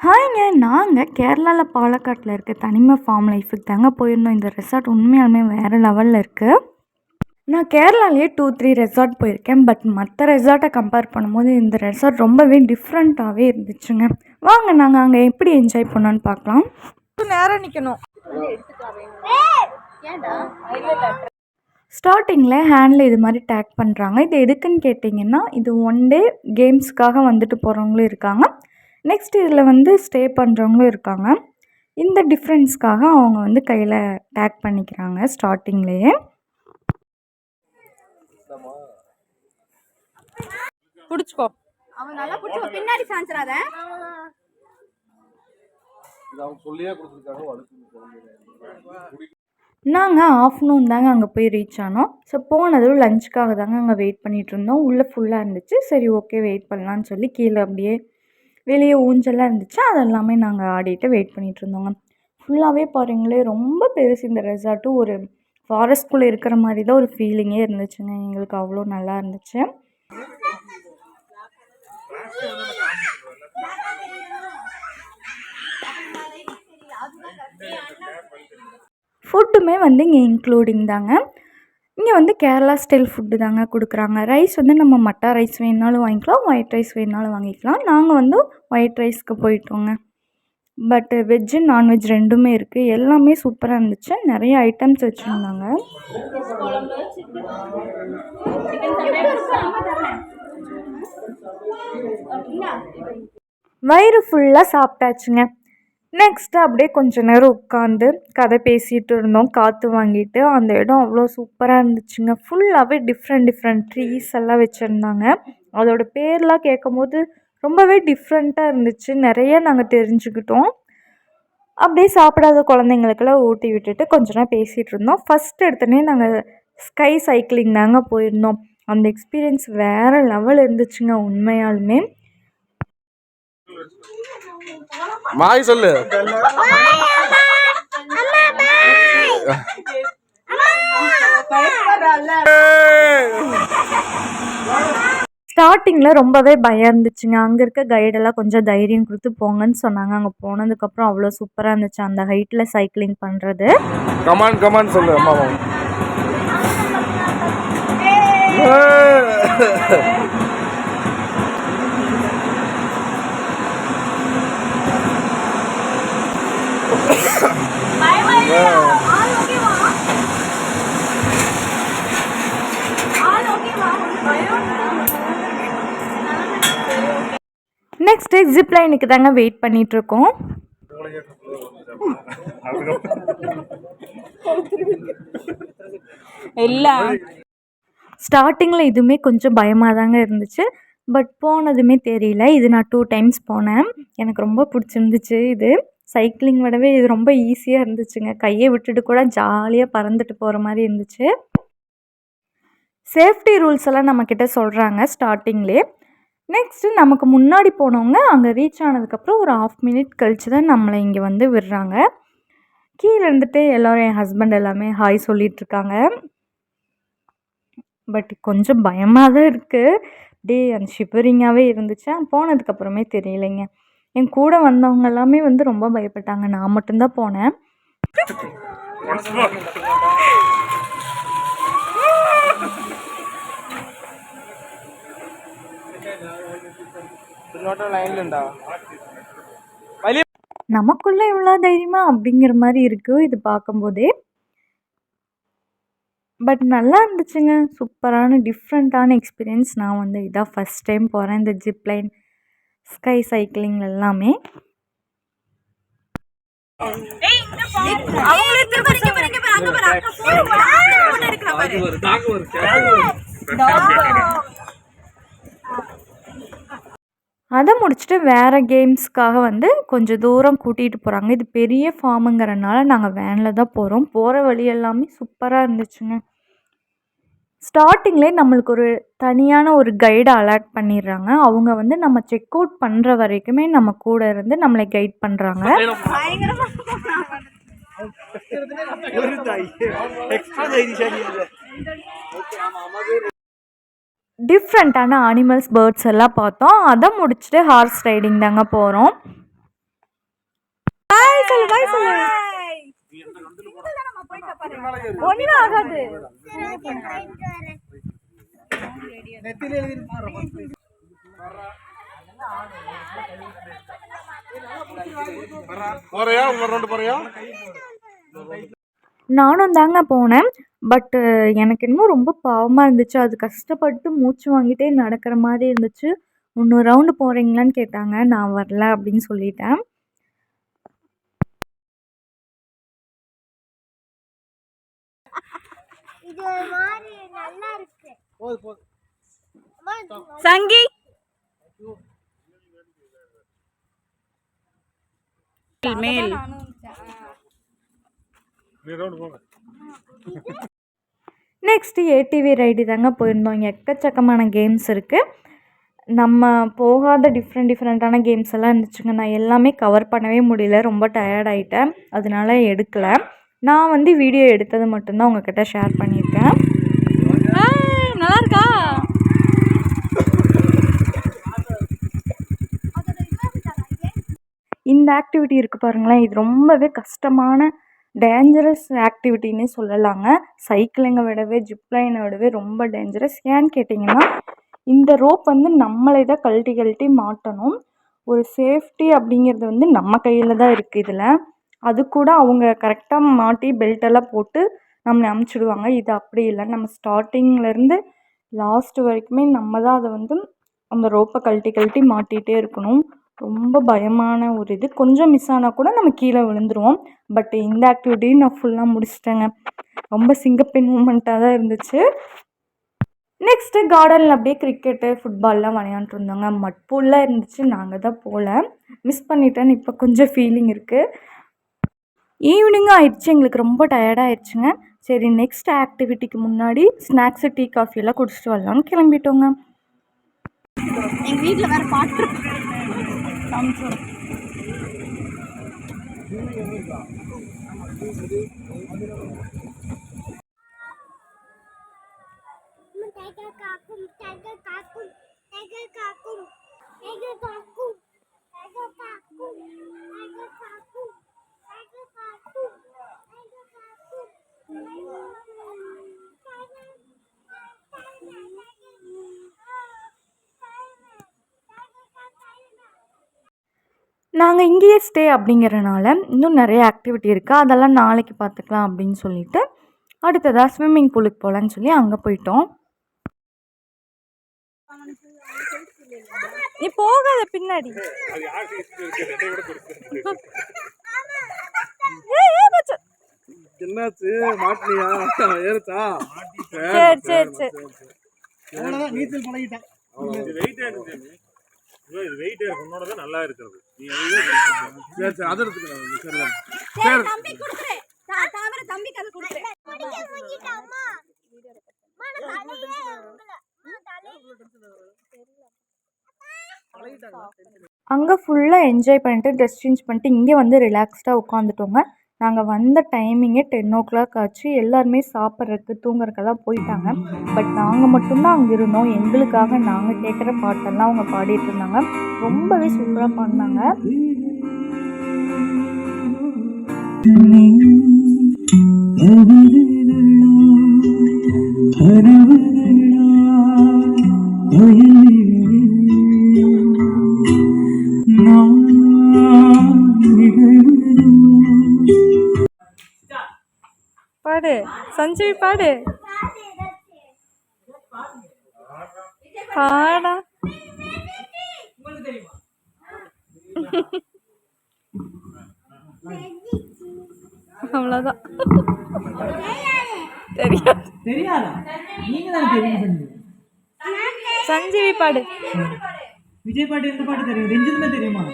ஹாய்ங்க. நாங்கள் கேரளாவில் பாலக்காட்டில் இருக்க தனிமை ஃபார்ம் லைஃபுக்கு தாங்க போயிருந்தோம். இந்த ரெசார்ட் உண்மையாலுமே வேறு லெவலில் இருக்குது. நான் கேரளாலேயே 2-3 ரெசார்ட் போயிருக்கேன். பட் மற்ற ரெசார்ட்டை கம்பேர் பண்ணும்போது இந்த ரெசார்ட் ரொம்பவே டிஃப்ரெண்ட்டாகவே இருந்துச்சுங்க. வாங்க நாங்கள் அங்கே எப்படி என்ஜாய் பண்ணோன்னு பார்க்கலாம். நேரம் நிற்கணும். ஸ்டார்டிங்கில் ஹேண்டில் இது மாதிரி டேக் பண்ணுறாங்க. இது எதுக்குன்னு கேட்டிங்கன்னா, இது 1 டே கேம்ஸ்க்காக வந்துட்டு போகிறவங்களும் இருக்காங்க. நெக்ஸ்ட் இதில் வந்து ஸ்டே பண்ணுறவங்களும் இருக்காங்க. இந்த டிஃப்ரென்ஸ்க்காக அவங்க வந்து கையில் டேக் பண்ணிக்கிறாங்க ஸ்டார்டிங்லேயே. பிடிச்சிக்கோ, அவன் நல்லா பிடிச்சிக்கோ, பின்னாடி சாஞ்சிராத. நாங்கள் ஆஃப்டர்நூன் தாங்க அங்கே போய் ரீச் ஆனோம். ஸோ போனதும் லஞ்சுக்காக தாங்க அங்கே வெயிட் பண்ணிகிட்டு இருந்தோம். உள்ளே ஃபுல்லாக இருந்துச்சு. சரி ஓகே வெயிட் பண்ணலான்னு சொல்லி கீழே அப்படியே வெளியே ஊஞ்சல்லாம் இருந்துச்சு. அதெல்லாமே நாங்கள் ஆடிட்டு வெயிட் பண்ணிகிட்டு இருந்தோங்க. ஃபுல்லாகவே பாருங்களேன், ரொம்ப பெருசு இந்த ரெசார்ட்டு. ஒரு ஃபாரஸ்ட்குள்ளே இருக்கிற மாதிரி தான் ஒரு ஃபீலிங்கே இருந்துச்சுங்க. எங்களுக்கு அவ்வளோ நல்லா இருந்துச்சு. ஃபுட்டுமே வந்து இங்கே இன்க்ளூடிங் தாங்க. இங்கே வந்து கேரளா ஸ்டைல் ஃபுட்டு தாங்க கொடுக்குறாங்க. ரைஸ் வந்து நம்ம மட்டா ரைஸ் வேணுனாலும் வாங்கிக்கலாம், ஒயிட் ரைஸ் வேணுனாலும் வாங்கிக்கலாம். நாங்கள் வந்து ஒயிட் ரைஸ்க்கு போயிட்டோங்க. பட்டு வெஜ்ஜு நான்வெஜ் ரெண்டுமே இருக்குது. எல்லாமே சூப்பராக இருந்துச்சு. நிறைய ஐட்டம்ஸ் வச்சுருந்தாங்க. வயிறு ஃபுல்லாக சாப்பிட்டாச்சுங்க. நெக்ஸ்ட்டு அப்படியே கொஞ்சம் நேரம் உட்காந்து கதை பேசிகிட்டு இருந்தோம், காற்று வாங்கிட்டு. அந்த இடம் அவ்வளோ சூப்பராக இருந்துச்சுங்க. ஃபுல்லாகவே டிஃப்ரெண்ட் ட்ரீஸ் எல்லாம் வச்சுருந்தாங்க. அதோடய பேர்லாம் கேட்கும்போது ரொம்பவே டிஃப்ரெண்ட்டாக இருந்துச்சு. நிறைய நாங்கள் தெரிஞ்சுக்கிட்டோம். அப்படியே சாப்பிடாத குழந்தைங்களுக்கெல்லாம் ஊட்டி விட்டுட்டு கொஞ்ச நேரம் பேசிகிட்டு இருந்தோம். ஃபஸ்ட் எடுத்தோடனே நாங்கள் ஸ்கை சைக்கிளிங் தாங்க போயிருந்தோம். அந்த எக்ஸ்பீரியன்ஸ் வேறு லெவல் இருந்துச்சுங்க உண்மையாலுமே. மாய் சொல்லு. ஸ்டார்டிங்கில் ரொம்பவே பயம் இருந்துச்சுங்க. அங்கே இருக்க கைடெல்லாம் கொஞ்சம் தைரியம் கொடுத்து போங்கன்னு சொன்னாங்க. அங்கே போனதுக்கப்புறம் அவ்வளோ சூப்பராக இருந்துச்சு அந்த ஹைட்டில் சைக்கிளிங் பண்ணுறது. கமான் சொல்லு அம்மா. நெக்ஸ்ட்டு ஜிப் லைனுக்கு தாங்க வெயிட் பண்ணிகிட்ருக்கோம். ஸ்டார்டிங்கில் இதுவுமே கொஞ்சம் பயமாக தாங்க இருந்துச்சு. பட் போனதுமே தெரியல. இது நான் 2 டைம்ஸ் போனேன். எனக்கு ரொம்ப பிடிச்சிருந்துச்சு. இது சைக்கிளிங் விடவே இது ரொம்ப ஈஸியாக இருந்துச்சுங்க. கையை விட்டுட்டு கூட ஜாலியாக பறந்துட்டு போகிற மாதிரி இருந்துச்சு. சேஃப்டி ரூல்ஸ் எல்லாம் நம்மக்கிட்ட சொல்கிறாங்க ஸ்டார்டிங்லேயே. நெக்ஸ்ட்டு நமக்கு முன்னாடி போனவங்க அங்கே ரீச் ஆனதுக்கப்புறம் ஒரு 1/2 மினிட் கழித்து தான் நம்மளை இங்கே வந்து விடுறாங்க. கீழே இருந்துட்டு எல்லோரும் என் ஹஸ்பண்ட் எல்லாமே ஹாய் சொல்லிகிட்ருக்காங்க. பட் கொஞ்சம் பயமாக தான் இருக்குது. அப்படியே அந்த ஷிவரிங்காகவே இருந்துச்சு. போனதுக்கப்புறமே தெரியலைங்க. என் கூட வந்தவங்க எல்லாமே வந்து ரொம்ப பயப்பட்டாங்க. நான் மட்டும்தான் போனேன். நமக்குள்ள இவ்வளோ தைரியமா அப்படிங்கிற மாதிரி இருக்குது இது பார்க்கும்போதே. பட் நல்லா இருந்துச்சுங்க. சூப்பரான டிஃப்ரெண்ட்டான எக்ஸ்பீரியன்ஸ். நான் வந்து இதான் ஃபஸ்ட் டைம் போகிறேன் இந்த ஜிப் லைன் ஸ்கை சைக்கிளிங் எல்லாமே. அதை முடிச்சுட்டு வேறு கேம்ஸ்க்காக வந்து கொஞ்சம் தூரம் கூட்டிகிட்டு போகிறாங்க. இது பெரிய ஃபார்முங்கிறனால நாங்கள் வேனில் தான் போகிறோம். போகிற வழி எல்லாமே சூப்பராக இருந்துச்சுங்க. ஸ்டார்டிங்லேயே நம்மளுக்கு ஒரு தனியான ஒரு கைடை அலாட் பண்ணிடுறாங்க. அவங்க வந்து நம்ம செக் அவுட் பண்ணுற வரைக்குமே நம்ம கூட இருந்து நம்மளை கைட் பண்ணுறாங்க. டிஃப்ரெண்ட்டான அனிமல்ஸ் பேர்ட்ஸ் எல்லாம் பார்த்தோம். அதை முடிச்சுட்டு ஹார்ஸ் ரைடிங் தாங்க போகிறோம். ஒன்றும் ஆகாது. போறியா ஒரு ரவுண்டு போறியா? நானும் தாங்க போனேன். பட்டு எனக்கு என்னமோ ரொம்ப பாவமாக இருந்துச்சு. அது கஷ்டப்பட்டு மூச்சு வாங்கிட்டே நடக்கிற மாதிரி இருந்துச்சு. இன்னொரு ரவுண்டு போகிறீங்களான்னு கேட்டாங்க. நான் வரல அப்படின்னு சொல்லிட்டேன். சங்கி மேல் நெக்ஸ்ட்டு ஏடிவி ரைடு தாங்க போயிருந்தோம். இங்கே எக்கச்சக்கமான கேம்ஸ் இருக்குது. நம்ம போகாத டிஃப்ரெண்ட்டான கேம்ஸ் எல்லாம் இருந்துச்சுங்க. நான் எல்லாமே கவர் பண்ணவே முடியல. ரொம்ப டயர்ட் ஆகிட்டேன். அதனால எடுக்கலை. நான் வந்து வீடியோ எடுத்தது மட்டும்தான் உங்ககிட்ட ஷேர் பண்ணியிருக்கேன். நல்லா இருக்கா? இந்த ஆக்டிவிட்டி இருக்குது பாருங்களேன். இது ரொம்பவே கஷ்டமான டேஞ்சரஸ் ஆக்டிவிட்டின்னே சொல்லலாங்க. சைக்கிளிங்கை விடவே ஜிப்லைனை விடவே ரொம்ப டேஞ்சரஸ். ஏன்னு கேட்டிங்கன்னா இந்த ரோப் வந்து நம்மளே தான் கழட்டி மாட்டணும். ஒரு சேஃப்டி அப்படிங்கிறது வந்து நம்ம கையில் தான் இருக்குது. இதில் அது கூட அவங்க கரெக்டாக மாட்டி பெல்ட்டெல்லாம் போட்டு நம்மளை அமுச்சிடுவாங்க. இது அப்படி இல்லை. நம்ம ஸ்டார்டிங்லேருந்து லாஸ்ட் வரைக்குமே நம்ம தான் அதை வந்து அந்த ரோப்பை கழட்டி மாட்டிகிட்டே இருக்கணும். ரொம்ப பயமான ஒரு இது. கொஞ்சம் மிஸ் ஆனால் கூட நம்ம கீழே விழுந்துருவோம். பட் இந்த ஆக்டிவிட்டியும் நான் ஃபுல்லாக முடிச்சிட்டேங்க. ரொம்ப சிங்கப்பெண் மூமெண்ட்டாக தான் இருந்துச்சு. நெக்ஸ்ட்டு கார்டனில் அப்படியே கிரிக்கெட்டு ஃபுட்பால்லாம் விளையாண்டுட்டு இருந்தோங்க. மட்பூல்லாம் இருந்துச்சு. நாங்கள் தான் போகல. மிஸ் பண்ணிட்டேன்னு இப்போ கொஞ்சம் ஃபீலிங் இருக்குது. ஈவினிங்கும் ஆயிடுச்சு. எங்களுக்கு ரொம்ப டயர்டாகிடுச்சுங்க. சரி நெக்ஸ்ட் ஆக்டிவிட்டிக்கு முன்னாடி ஸ்நாக்ஸு டீ காஃபியெல்லாம் குடிச்சிட்டு வரலான்னு கிளம்பிட்டோங்க. எங்கள் வீட்டில் வேறு பாட்டு காமிச்சோம். நாங்கள் இங்கேயே ஸ்டே அப்படிங்கிறனால இன்னும் நிறைய ஆக்டிவிட்டி இருக்குது. அதெல்லாம் நாளைக்கு பார்த்துக்கலாம் அப்படின்னு சொல்லிட்டு அடுத்ததாக ஸ்விம்மிங் பூலுக்கு போகலான்னு சொல்லி அங்கே போயிட்டோம். நீ போகாத பின்னாடி. என்னாச்சு? மாட்டினியா? ஏறுச்சா? சரி நீச்சல் பழகிட்டேன். இது வெயிட் உன்னோட தான் நல்லா இருக்கிறது. நீ சரி அதை எடுத்துக்கலாம். சரி தம்பி குடுக்குறேன். தம்பி கதை குடுக்குறேன். அங்கே ஃபுல்லாக என்ஜாய் பண்ணிட்டு ட்ரெஸ் சேஞ்ச் பண்ணிட்டு இங்கே வந்து ரிலாக்ஸ்டாக உட்காந்துட்டோங்க. நாங்கள் வந்த டைமிங்கே 10 o'clock ஆச்சு. எல்லாருமே சாப்பிட்றதுக்கு தூங்குறதுக்கெல்லாம் போயிட்டாங்க. பட் நாங்கள் மட்டும்தான் அங்கே இருந்தோம். எங்களுக்காக நாங்கள் கேட்குற பாட்டெல்லாம் அவங்க பாடிட்டு இருந்தாங்க. ரொம்பவே சூப்பராக பாடினாங்க. பாடு சஞ்சீவி பாடு. பாடா. அவ்வளோதான். தெரியாதா? நீங்க தான் தெரியும். சஞ்சீவி பாடு. விஜய் பாட்டு எந்த பாட்டு தெரியும்? ரெஞ்சிதுமே தெரியுமா?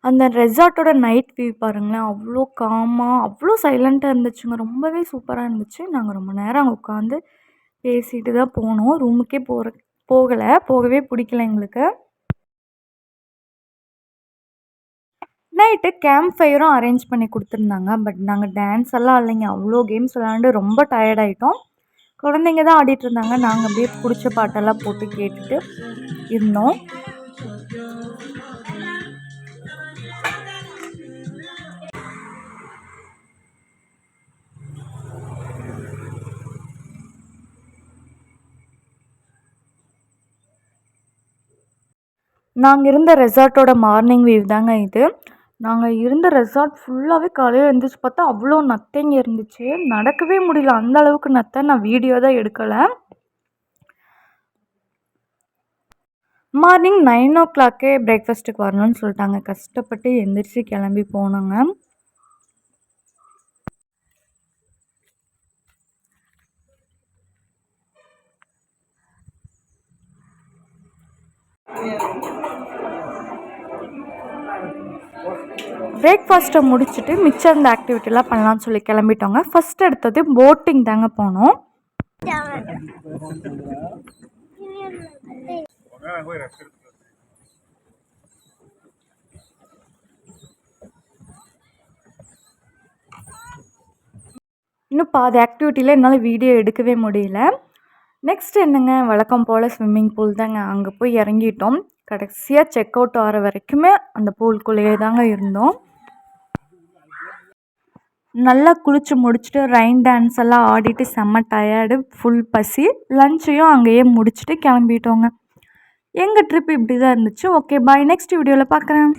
அந்த ரெசார்ட்டோட நைட் வியூ பாருங்களேன். அவ்வளோ காமாக அவ்வளோ சைலண்ட்டாக இருந்துச்சுங்க. ரொம்பவே சூப்பராக இருந்துச்சு. நாங்கள் ரொம்ப நேரம் அங்கே உட்காந்து பேசிட்டு தான் போனோம். ரூமுக்கே போகவே பிடிக்கல எங்களுக்கு. நைட்டு கேம்ப் ஃபயரும் அரேஞ்ச் பண்ணி கொடுத்துருந்தாங்க. பட் நாங்கள் டான்ஸ் எல்லாம் இல்லைங்க. அவ்வளோ கேம்ஸ் விளாண்டு ரொம்ப டயர்டாயிட்டோம். குழந்தைங்க தான் ஆடிட்டு இருந்தாங்க. நாங்கள் அப்படியே பிடிச்ச பாட்டெல்லாம் போட்டு கேட்டுட்டு இருந்தோம். நாங்கள் இருந்த ரெசார்ட்டோட மார்னிங் வியூ தாங்க இது. நாங்கள் இருந்த ரெசார்ட் ஃபுல்லாகவே காலையில் எழுந்திரிச்சு பார்த்தா அவ்வளோ நத்தைங்க இருந்துச்சு. நடக்கவே முடியல, அந்த அளவுக்கு நத்தை. நான் வீடியோ தான் எடுக்கலை. மார்னிங் 9 பிரேக்ஃபாஸ்ட்டுக்கு வரணும்னு சொல்லிட்டாங்க. கஷ்டப்பட்டு எந்திரிச்சு கிளம்பி போனோங்க. பிரேக்ஃபாஸ்ட்டை முடிச்சுட்டு மிச்சம் இந்த ஆக்டிவிட்டிலாம் பண்ணலான்னு சொல்லி கிளம்பிட்டோங்க. ஃபஸ்ட் எடுத்தது போட்டிங் தாங்க போனோம். இன்னும் பாதி ஆக்டிவிட்டியில் என்னால் வீடியோ எடுக்கவே முடியல. நெக்ஸ்ட் என்னங்க, வழக்கம் போல் ஸ்விம்மிங் பூல் தாங்க. அங்கே போய் இறங்கிட்டோம். கடைசியாக செக் அவுட் ஆகிற வரைக்குமே அந்த பூல்குள்ளேயே தாங்க இருந்தோம். நல்லா குளித்து முடிச்சுட்டு ரெயின் டான்ஸ் எல்லாம் ஆடிட்டு செம்ம டயர்டு, ஃபுல் பசி. லஞ்சையும் அங்கேயே முடிச்சுட்டு கிளம்பிட்டோங்க. எங்கள் ட்ரிப் இப்படி தான் இருந்துச்சு. ஓகே, பாய். நெக்ஸ்ட் வீடியோவில் பார்க்குறேன்.